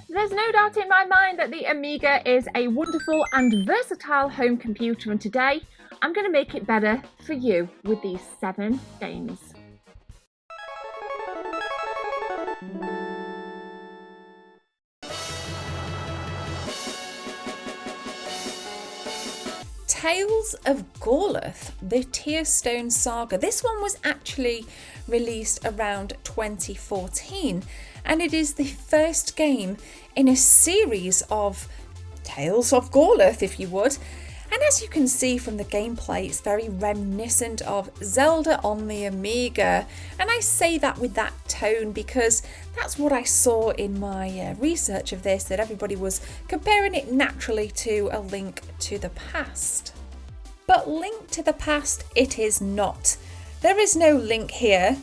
There's no doubt in my mind that the Amiga is a wonderful and versatile home computer, and today I'm going to make it better for you with these 7 games. Tales of Goreth, the Tearstone Saga. This one was actually released around 2014, and it is the first game in a series of Tales of Goreth, if you would. And as you can see from the gameplay, it's very reminiscent of Zelda on the Amiga. And I say that with that tone because that's what I saw in my research of this, that everybody was comparing it naturally to A Link to the Past. But Link to the Past it is not. There is no Link here,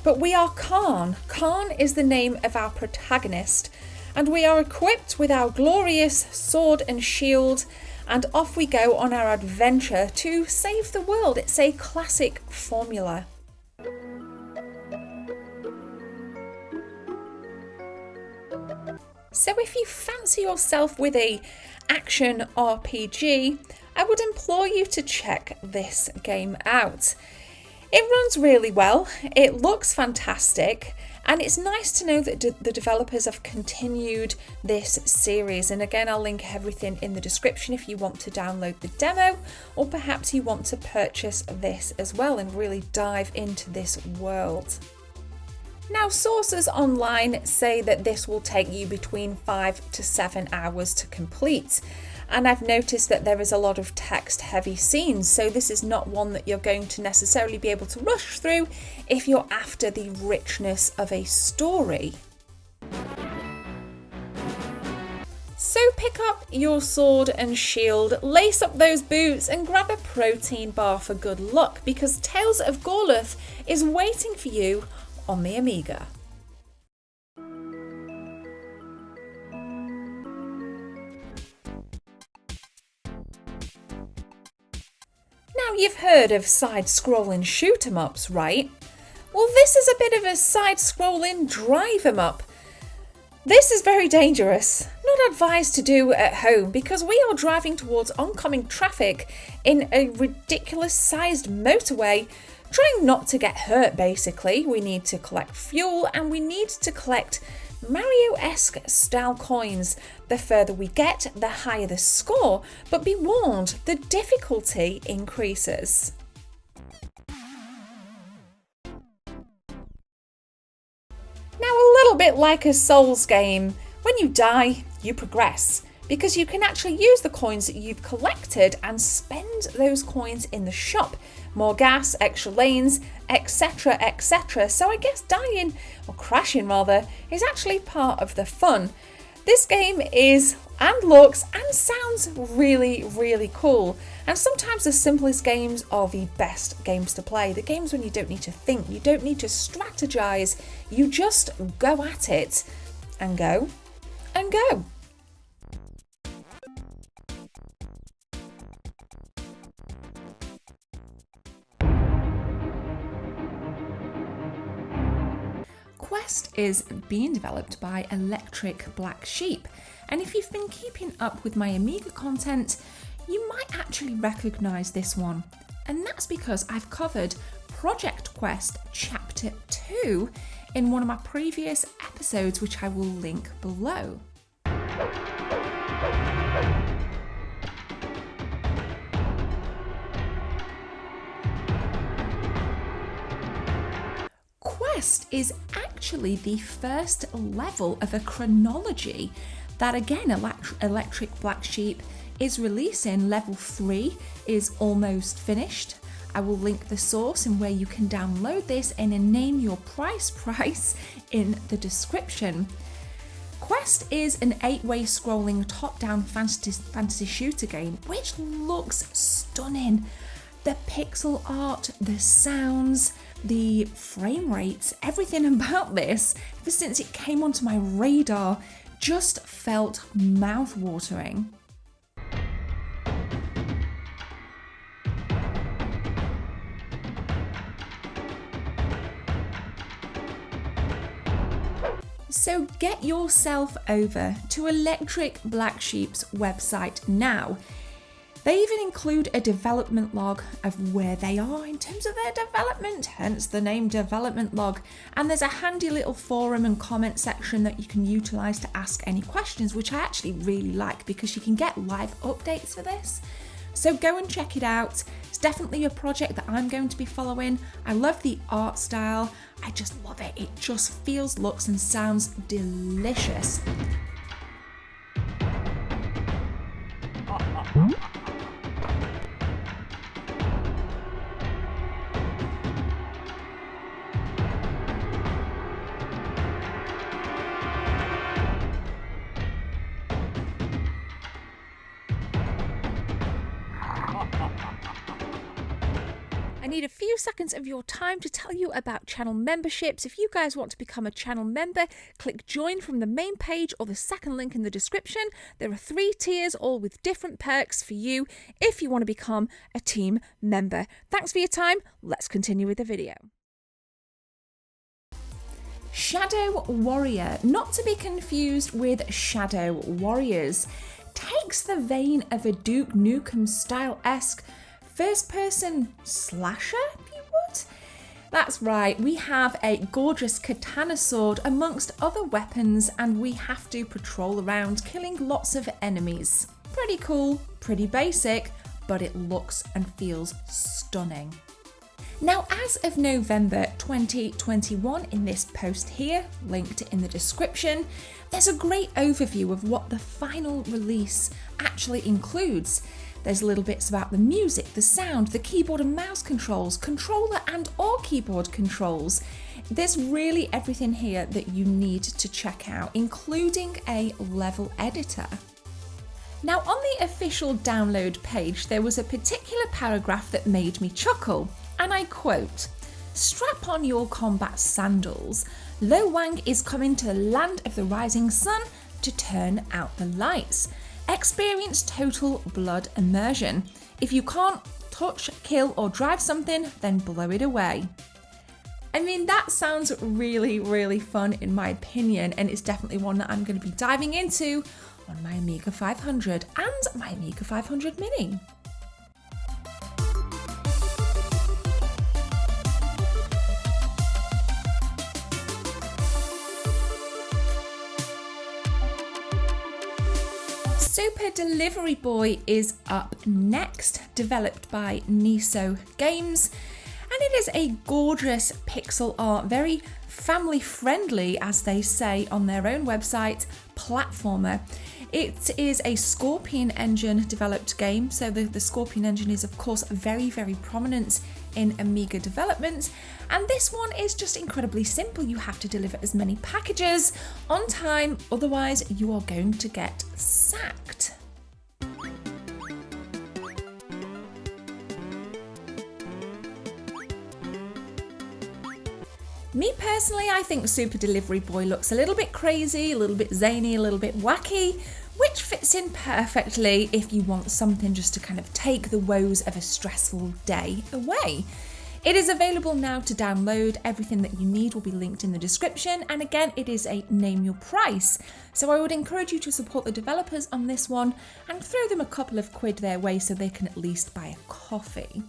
but we are Khan. Khan is the name of our protagonist, and we are equipped with our glorious sword and shield, and off we go on our adventure to save the world. It's a classic formula. So if you fancy yourself with a action RPG, I would implore you to check this game out. It runs really well, it looks fantastic, and it's nice to know that the developers have continued this series. And again, I'll link everything in the description if you want to download the demo, or perhaps you want to purchase this as well and really dive into this world. Now, sources online say that this will take you between 5 to 7 hours to complete. And I've noticed that there is a lot of text-heavy scenes, so this is not one that you're going to necessarily be able to rush through if you're after the richness of a story. So pick up your sword and shield, lace up those boots and grab a protein bar for good luck, because Tales of Goreth is waiting for you on the Amiga. Now, you've heard of side-scrolling shoot-em-ups, right? Well, this is a bit of a side-scrolling drive-em-up. This is very dangerous. Not advised to do at home because we are driving towards oncoming traffic in a ridiculous-sized motorway, trying not to get hurt, basically. We need to collect fuel and we need to collect Mario-esque style coins. The further we get, the higher the score, but be warned, the difficulty increases. Now, a little bit like a Souls game, when you die, you progress, because you can actually use the coins that you've collected and spend those coins in the shop. More gas, extra lanes, etc, etc. So I guess dying, or crashing rather, is actually part of the fun. This game is, and looks, and sounds really, really cool. And sometimes the simplest games are the best games to play. The games when you don't need to think, you don't need to strategize, you just go at it, and go, and go. Quest is being developed by Electric Black Sheep, and if you've been keeping up with my Amiga content, you might actually recognise this one. And that's because I've covered Project Quest Chapter 2 in one of my previous episodes, which I will link below. Quest is actually the first level of a chronology that, again, Electric Black Sheep is releasing. Level 3 is almost finished. I will link the source and where you can download this and a name your price in the description. Quest is an 8-way scrolling top-down fantasy shooter game which looks stunning. The pixel art, the sounds, the frame rates, everything about this, ever since it came onto my radar, just felt mouth-watering. So get yourself over to Electric Black Sheep's website now. They even include a development log of where they are in terms of their development, hence the name development log. And there's a handy little forum and comment section that you can utilise to ask any questions, which I actually really like because you can get live updates for this. So go and check it out. It's definitely a project that I'm going to be following. I love the art style. I just love it. It just feels, looks and sounds delicious. I need a few seconds of your time to tell you about channel memberships. If you guys want to become a channel member, click join from the main page or the second link in the description. There are 3 tiers, all with different perks for you if you want to become a team member. Thanks for your time. Let's continue with the video. Shadow Warrior, not to be confused with Shadow Warriors, takes the vein of a Duke Nukem style-esque first-person slasher, if you would? That's right, we have a gorgeous katana sword amongst other weapons and we have to patrol around killing lots of enemies. Pretty cool, pretty basic, but it looks and feels stunning. Now, as of November 2021, in this post here, linked in the description, there's a great overview of what the final release actually includes. There's little bits about the music, the sound, the keyboard and mouse controls, controller and or keyboard controls. There's really everything here that you need to check out, including a level editor. Now, on the official download page, there was a particular paragraph that made me chuckle, and I quote, "Strap on your combat sandals. Lo Wang is coming to the land of the rising sun to turn out the lights. Experience total blood immersion. If you can't touch, kill or drive something, then blow it away." I mean, that sounds really, really fun in my opinion, and it's definitely one that I'm going to be diving into on my Amiga 500 and my Amiga 500 Mini. Super Delivery Boy is up next, developed by Niso Games, and it is a gorgeous pixel art, very family friendly, as they say on their own website, platformer. It is a Scorpion Engine developed game, so the Scorpion Engine is of course very, very prominent in Amiga development, and this one is just incredibly simple. You have to deliver as many packages on time, otherwise you are going to get sacked. Me personally, I think Super Delivery Boy looks a little bit crazy, a little bit zany, a little bit wacky, which fits in perfectly if you want something just to kind of take the woes of a stressful day away. It is available now to download. Everything that you need will be linked in the description, and again, it is a name your price. So I would encourage you to support the developers on this one and throw them a couple of quid their way so they can at least buy a coffee.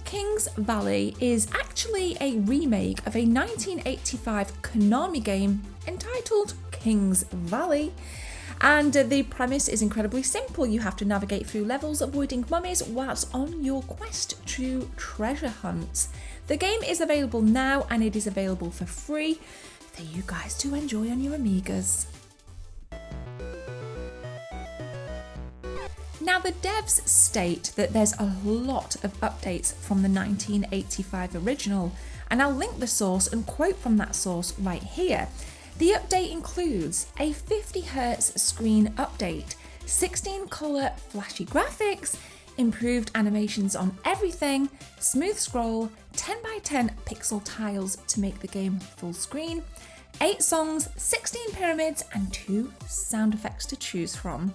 Kings Valley is actually a remake of a 1985 Konami game entitled Kings Valley. And the premise is incredibly simple. You have to navigate through levels avoiding mummies whilst on your quest to treasure hunt. The game is available now and it is available for free for you guys to enjoy on your Amigas. Now, the devs state that there's a lot of updates from the 1985 original, and I'll link the source and quote from that source right here. The update includes a 50Hz screen update, 16 colour flashy graphics, improved animations on everything, smooth scroll, 10x10 pixel tiles to make the game full screen, 8 songs, 16 pyramids and 2 sound effects to choose from.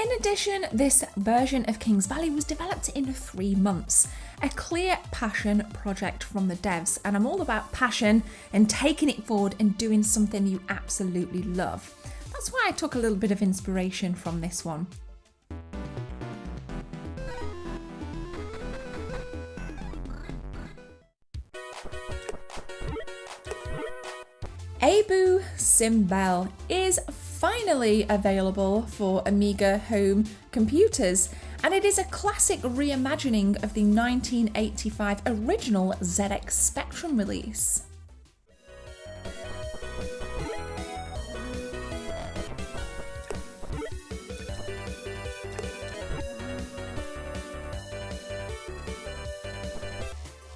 In addition, this version of Kings Valley was developed in 3 months. A clear passion project from the devs, and I'm all about passion and taking it forward and doing something you absolutely love. That's why I took a little bit of inspiration from this one. Abu Simbel is finally available for Amiga home computers, and it is a classic reimagining of the 1985 original ZX Spectrum release.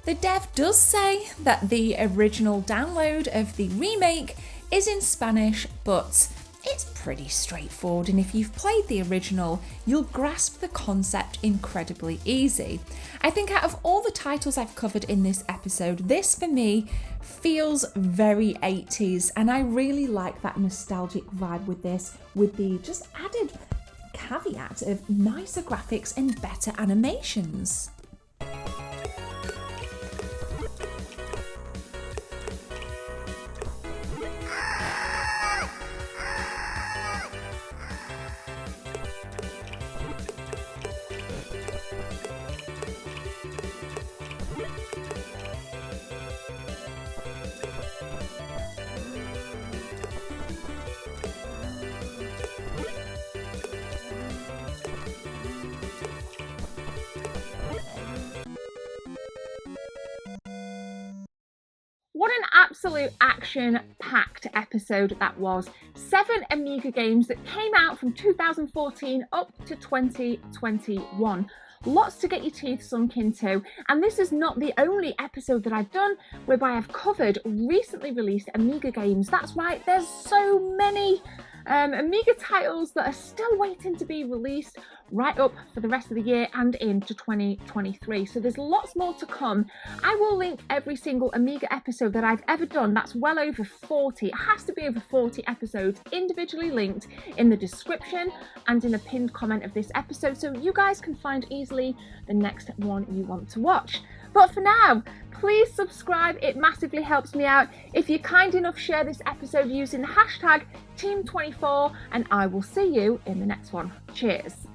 The dev does say that the original download of the remake is in Spanish, but it's pretty straightforward, and if you've played the original, you'll grasp the concept incredibly easy. I think out of all the titles I've covered in this episode, this for me feels very 80s, and I really like that nostalgic vibe with this, with the just added caveat of nicer graphics and better animations. What an absolute action-packed episode that was. 7 Amiga games that came out from 2014 up to 2021. Lots to get your teeth sunk into, and this is not the only episode that I've done whereby I've covered recently released Amiga games. That's right, there's so many Amiga titles that are still waiting to be released right up for the rest of the year and into 2023. So there's lots more to come. I will link every single Amiga episode that I've ever done. That's well over 40. It has to be over 40 episodes individually linked in the description and in a pinned comment of this episode, so you guys can find easily the next one you want to watch. But for now, please subscribe, it massively helps me out. If you're kind enough, share this episode using the hashtag Team24, and I will see you in the next one. Cheers.